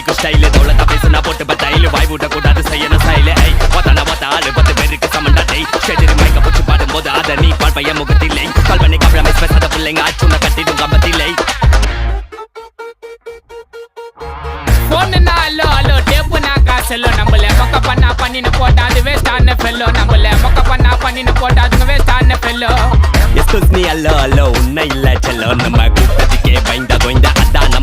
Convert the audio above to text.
அடிக்கும் ஸ்டைலு தோளத்தா பேசுனா போட்டு பத்தாயிலு வாய் விட்ட கூடாது செய்யணும் ஸ்டைலு ஐ ஒத்தான ஒத்த ஆளு 10 பேருக்கு சமண்டா டை ஷெடிரி மைக்க புடிச்சு பாடும்போது அத நீ பால் பையன் முகத்தில்லை கால் பண்ணி காம்ப்ரமைஸ் பேசாத பிள்ளைங்க ஆச்சுன கட்டிடும் கம்பத்தில்லை போனுனா அல்லோ அல்லோ டேப்புனா காசல்லோ நம்மள மொக்க பண்ணா பண்ணின்னு போட்டா அது வேஸ்டான ஃபெல்லோ நம்மள மொக்க பண்ணா பண்ணின்னு போட்டா அது வேஸ்டான ஃபெல்லோ எஸ்கூஸ் மீ அல்லோ அல்லோ உன்னை இல்ல செல்லோ நம்ம கூட்டத்துக்கே பயந்த கோய்ந்த அதான்